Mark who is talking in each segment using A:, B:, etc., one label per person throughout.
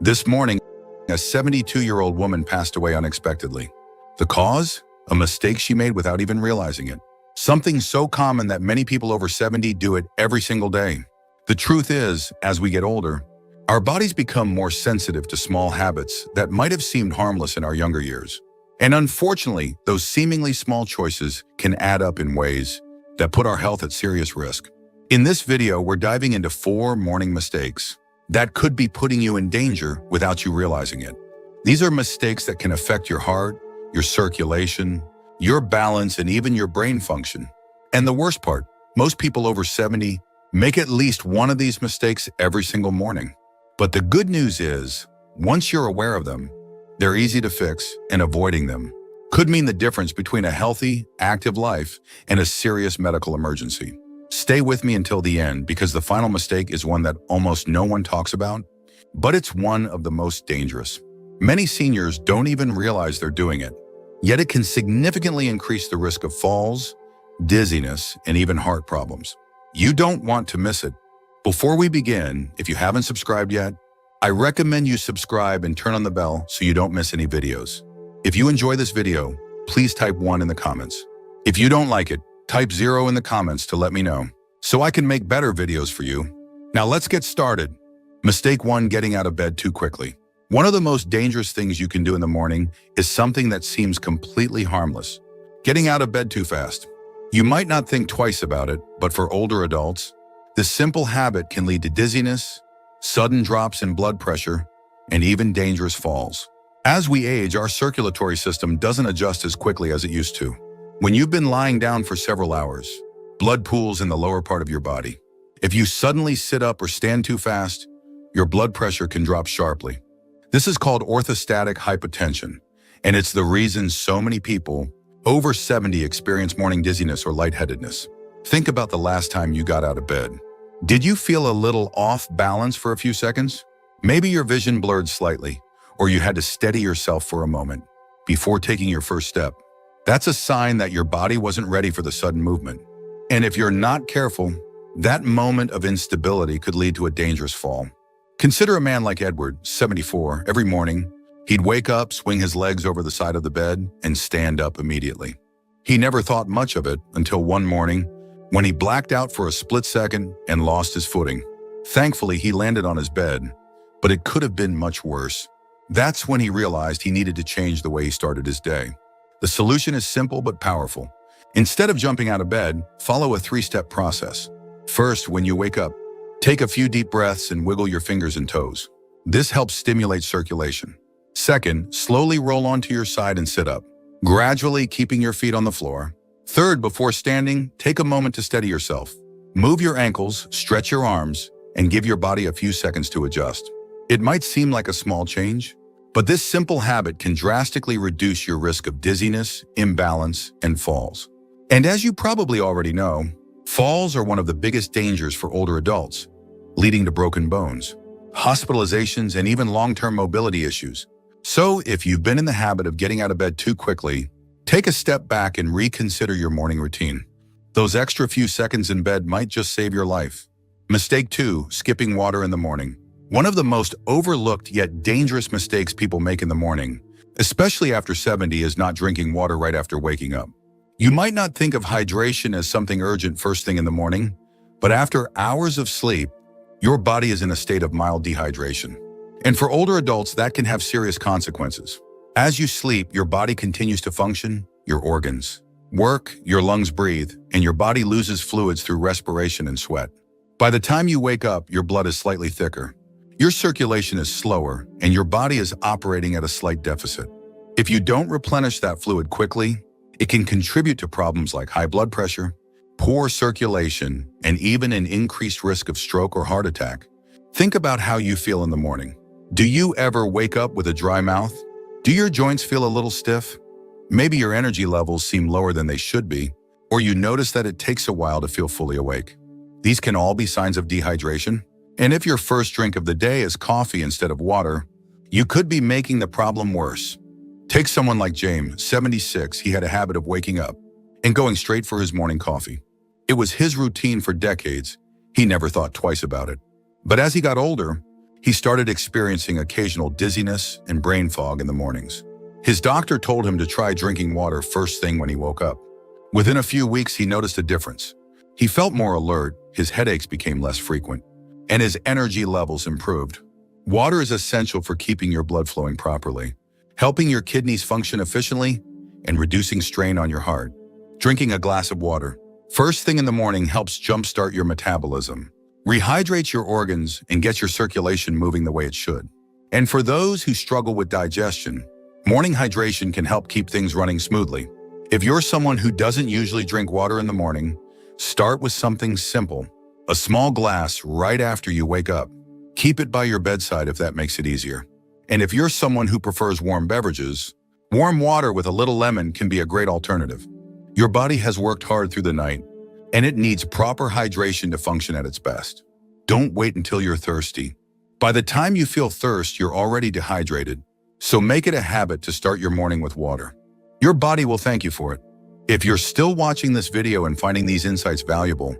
A: This morning, a 72-year-old woman passed away unexpectedly. The cause? A mistake she made without even realizing it. Something so common that many people over 70 do it every single day. The truth is, as we get older, our bodies become more sensitive to small habits that might have seemed harmless in our younger years. And unfortunately, those seemingly small choices can add up in ways that put our health at serious risk. In this video, we're diving into 4 morning mistakes that could be putting you in danger without you realizing it. These are mistakes that can affect your heart, your circulation, your balance, and even your brain function. And the worst part, most people over 70 make at least one of these mistakes every single morning. But the good news is, once you're aware of them, they're easy to fix, and avoiding them could mean the difference between a healthy, active life and a serious medical emergency. Stay with me until the end because the final mistake is one that almost no one talks about, but it's one of the most dangerous. Many seniors don't even realize they're doing it, yet it can significantly increase the risk of falls, dizziness, and even heart problems. You don't want to miss it. Before we begin, if you haven't subscribed yet, I recommend you subscribe and turn on the bell so you don't miss any videos. If you enjoy this video, please type 1 in the comments. If you don't like it, type 0 in the comments to let me know, so I can make better videos for you. Now let's get started. Mistake 1, getting out of bed too quickly. One of the most dangerous things you can do in the morning is something that seems completely harmless: getting out of bed too fast. You might not think twice about it, but for older adults, this simple habit can lead to dizziness, sudden drops in blood pressure, and even dangerous falls. As we age, our circulatory system doesn't adjust as quickly as it used to. When you've been lying down for several hours, blood pools in the lower part of your body. If you suddenly sit up or stand too fast, your blood pressure can drop sharply. This is called orthostatic hypotension, and it's the reason so many people over 70 experience morning dizziness or lightheadedness. Think about the last time you got out of bed. Did you feel a little off balance for a few seconds? Maybe your vision blurred slightly, or you had to steady yourself for a moment before taking your first step. That's a sign that your body wasn't ready for the sudden movement. And if you're not careful, that moment of instability could lead to a dangerous fall. Consider a man like Edward, 74. Every morning, he'd wake up, swing his legs over the side of the bed, and stand up immediately. He never thought much of it until one morning when he blacked out for a split second and lost his footing. Thankfully, he landed on his bed, but it could have been much worse. That's when he realized he needed to change the way he started his day. The solution is simple but powerful. Instead of jumping out of bed, follow a 3-step process. First, when you wake up, take a few deep breaths and wiggle your fingers and toes. This helps stimulate circulation. Second, slowly roll onto your side and sit up, gradually keeping your feet on the floor. Third, before standing, take a moment to steady yourself. Move your ankles, stretch your arms, and give your body a few seconds to adjust. It might seem like a small change, but this simple habit can drastically reduce your risk of dizziness, imbalance, and falls. And as you probably already know, falls are one of the biggest dangers for older adults, leading to broken bones, hospitalizations, and even long-term mobility issues. So if you've been in the habit of getting out of bed too quickly, take a step back and reconsider your morning routine. Those extra few seconds in bed might just save your life. Mistake 2, skipping water in the morning. One of the most overlooked yet dangerous mistakes people make in the morning, especially after 70, is not drinking water right after waking up. You might not think of hydration as something urgent first thing in the morning, but after hours of sleep, your body is in a state of mild dehydration. And for older adults, that can have serious consequences. As you sleep, your body continues to function, your organs work, your lungs breathe, and your body loses fluids through respiration and sweat. By the time you wake up, your blood is slightly thicker. Your circulation is slower, and your body is operating at a slight deficit. If you don't replenish that fluid quickly, it can contribute to problems like high blood pressure, poor circulation, and even an increased risk of stroke or heart attack. Think about how you feel in the morning. Do you ever wake up with a dry mouth? Do your joints feel a little stiff? Maybe your energy levels seem lower than they should be, or you notice that it takes a while to feel fully awake. These can all be signs of dehydration. And if your first drink of the day is coffee instead of water, you could be making the problem worse. Take someone like James, 76. He had a habit of waking up and going straight for his morning coffee. It was his routine for decades. He never thought twice about it. But as he got older, he started experiencing occasional dizziness and brain fog in the mornings. His doctor told him to try drinking water first thing when he woke up. Within a few weeks, he noticed a difference. He felt more alert, his headaches became less frequent, and his energy levels improved. Water is essential for keeping your blood flowing properly, helping your kidneys function efficiently, and reducing strain on your heart. Drinking a glass of water first thing in the morning helps jumpstart your metabolism, rehydrates your organs, and gets your circulation moving the way it should. And for those who struggle with digestion, morning hydration can help keep things running smoothly. If you're someone who doesn't usually drink water in the morning, start with something simple. A small glass right after you wake up. Keep it by your bedside if that makes it easier. And if you're someone who prefers warm beverages, warm water with a little lemon can be a great alternative. Your body has worked hard through the night, and it needs proper hydration to function at its best. Don't wait until you're thirsty. By the time you feel thirst, you're already dehydrated. So make it a habit to start your morning with water. Your body will thank you for it. If you're still watching this video and finding these insights valuable,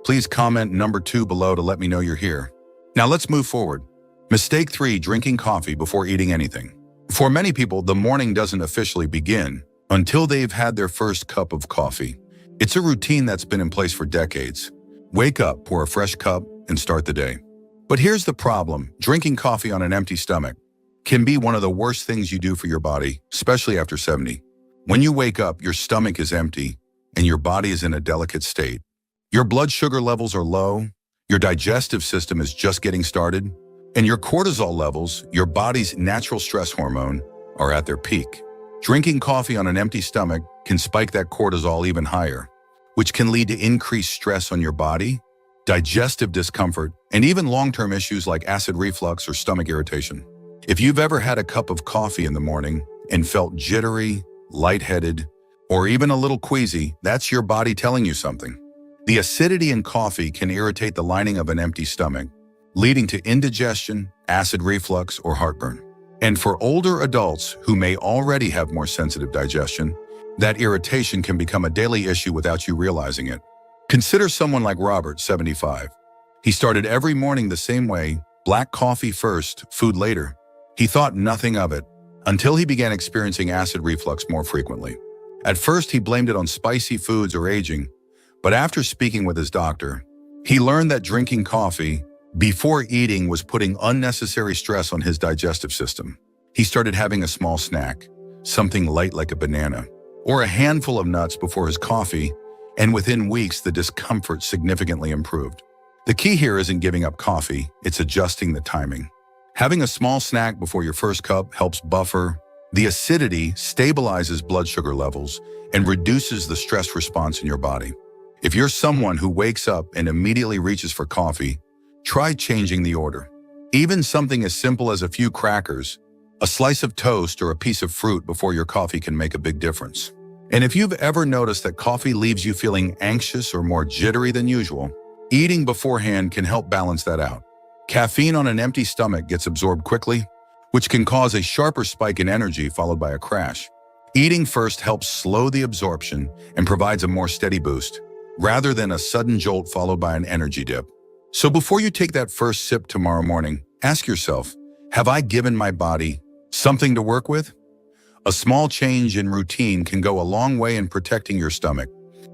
A: please comment number 2 below to let me know you're here. Now let's move forward. Mistake 3, drinking coffee before eating anything. For many people, the morning doesn't officially begin until they've had their first cup of coffee. It's a routine that's been in place for decades. Wake up, pour a fresh cup, and start the day. But here's the problem. Drinking coffee on an empty stomach can be one of the worst things you do for your body, especially after 70. When you wake up, your stomach is empty and your body is in a delicate state. Your blood sugar levels are low, your digestive system is just getting started, and your cortisol levels, your body's natural stress hormone, are at their peak. Drinking coffee on an empty stomach can spike that cortisol even higher, which can lead to increased stress on your body, digestive discomfort, and even long-term issues like acid reflux or stomach irritation. If you've ever had a cup of coffee in the morning and felt jittery, lightheaded, or even a little queasy, that's your body telling you something. The acidity in coffee can irritate the lining of an empty stomach, leading to indigestion, acid reflux, or heartburn. And for older adults who may already have more sensitive digestion, that irritation can become a daily issue without you realizing it. Consider someone like Robert, 75. He started every morning the same way, black coffee first, food later. He thought nothing of it until he began experiencing acid reflux more frequently. At first, he blamed it on spicy foods or aging, but after speaking with his doctor, he learned that drinking coffee before eating was putting unnecessary stress on his digestive system. He started having a small snack, something light like a banana, or a handful of nuts before his coffee, and within weeks, the discomfort significantly improved. The key here isn't giving up coffee, it's adjusting the timing. Having a small snack before your first cup helps buffer the acidity, stabilizes blood sugar levels, and reduces the stress response in your body. If you're someone who wakes up and immediately reaches for coffee, try changing the order. Even something as simple as a few crackers, a slice of toast, or a piece of fruit before your coffee can make a big difference. And if you've ever noticed that coffee leaves you feeling anxious or more jittery than usual, eating beforehand can help balance that out. Caffeine on an empty stomach gets absorbed quickly, which can cause a sharper spike in energy followed by a crash. Eating first helps slow the absorption and provides a more steady boost, rather than a sudden jolt followed by an energy dip. So before you take that first sip tomorrow morning, ask yourself, have I given my body something to work with? A small change in routine can go a long way in protecting your stomach,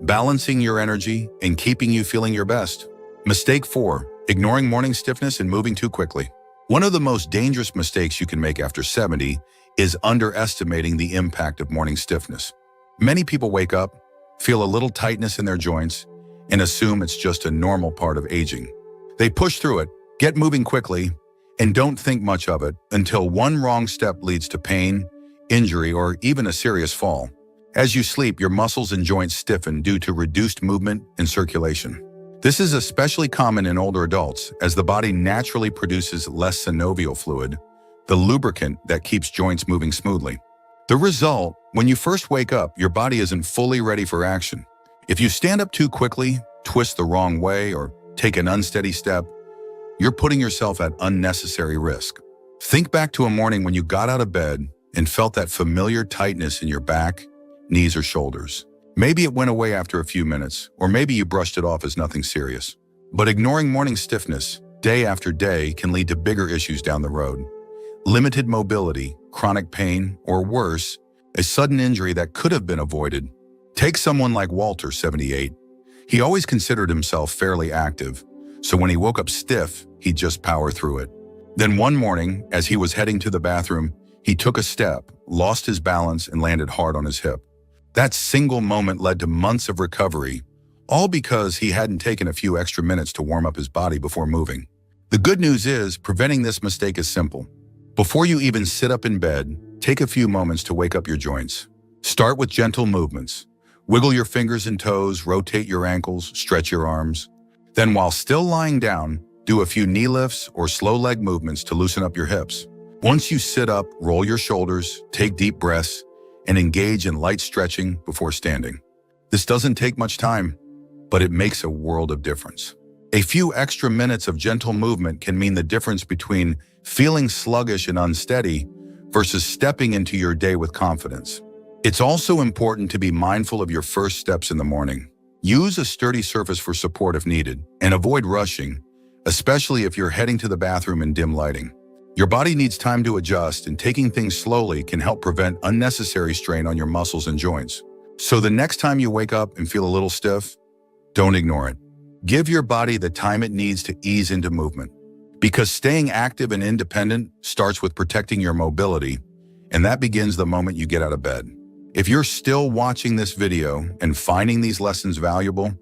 A: balancing your energy, and keeping you feeling your best. Mistake 4, ignoring morning stiffness and moving too quickly. One of the most dangerous mistakes you can make after 70 is underestimating the impact of morning stiffness. Many people wake up, feel a little tightness in their joints, and assume it's just a normal part of aging. They push through it, get moving quickly, and don't think much of it until one wrong step leads to pain, injury, or even a serious fall. As you sleep, your muscles and joints stiffen due to reduced movement and circulation. This is especially common in older adults, as the body naturally produces less synovial fluid, the lubricant that keeps joints moving smoothly. The result, when you first wake up, your body isn't fully ready for action. If you stand up too quickly, twist the wrong way, or take an unsteady step, you're putting yourself at unnecessary risk. Think back to a morning when you got out of bed and felt that familiar tightness in your back, knees, or shoulders. Maybe it went away after a few minutes, or maybe you brushed it off as nothing serious. But ignoring morning stiffness day after day can lead to bigger issues down the road. Limited mobility, chronic pain, or worse, a sudden injury that could have been avoided. Take someone like Walter, 78. He always considered himself fairly active, so when he woke up stiff, he'd just power through it. Then one morning, as he was heading to the bathroom, he took a step, lost his balance, and landed hard on his hip. That single moment led to months of recovery, all because he hadn't taken a few extra minutes to warm up his body before moving. The good news is, preventing this mistake is simple. Before you even sit up in bed, take a few moments to wake up your joints. Start with gentle movements. Wiggle your fingers and toes, rotate your ankles, stretch your arms. Then while still lying down, do a few knee lifts or slow leg movements to loosen up your hips. Once you sit up, roll your shoulders, take deep breaths, and engage in light stretching before standing. This doesn't take much time, but it makes a world of difference. A few extra minutes of gentle movement can mean the difference between feeling sluggish and unsteady versus stepping into your day with confidence. It's also important to be mindful of your first steps in the morning. Use a sturdy surface for support if needed, and avoid rushing, especially if you're heading to the bathroom in dim lighting. Your body needs time to adjust, and taking things slowly can help prevent unnecessary strain on your muscles and joints. So the next time you wake up and feel a little stiff, don't ignore it. Give your body the time it needs to ease into movement. Because staying active and independent starts with protecting your mobility, and that begins the moment you get out of bed. If you're still watching this video and finding these lessons valuable,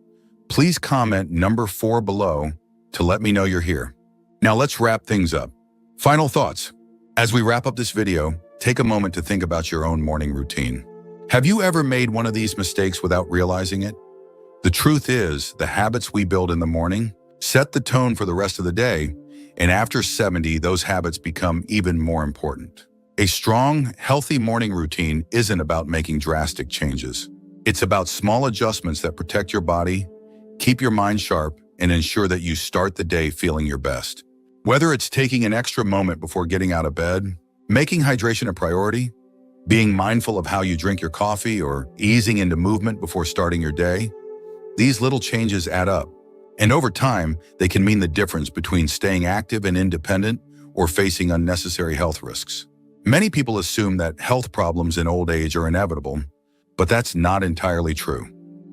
A: please comment number 4 below to let me know you're here. Now let's wrap things up. Final thoughts. As we wrap up this video, take a moment to think about your own morning routine. Have you ever made one of these mistakes without realizing it? The truth is, the habits we build in the morning set the tone for the rest of the day, and after 70, those habits become even more important. A strong, healthy morning routine isn't about making drastic changes. It's about small adjustments that protect your body, keep your mind sharp, and ensure that you start the day feeling your best. Whether it's taking an extra moment before getting out of bed, making hydration a priority, being mindful of how you drink your coffee, or easing into movement before starting your day, these little changes add up. And over time, they can mean the difference between staying active and independent or facing unnecessary health risks. Many people assume that health problems in old age are inevitable, but that's not entirely true.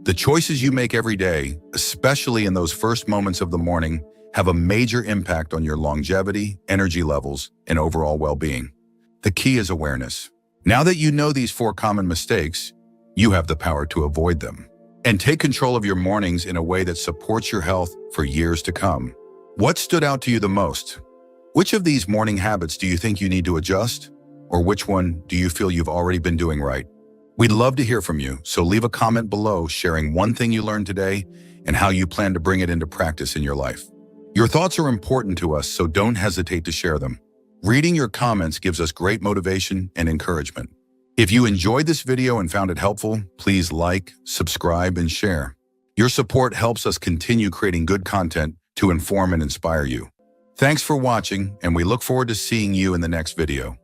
A: The choices you make every day, especially in those first moments of the morning, have a major impact on your longevity, energy levels, and overall well-being. The key is awareness. Now that you know these 4 common mistakes, you have the power to avoid them and take control of your mornings in a way that supports your health for years to come. What stood out to you the most? Which of these morning habits do you think you need to adjust? Or which one do you feel you've already been doing right? We'd love to hear from you, so leave a comment below sharing one thing you learned today and how you plan to bring it into practice in your life. Your thoughts are important to us, so don't hesitate to share them. Reading your comments gives us great motivation and encouragement. If you enjoyed this video and found it helpful, please like, subscribe, and share. Your support helps us continue creating good content to inform and inspire you. Thanks for watching, and we look forward to seeing you in the next video.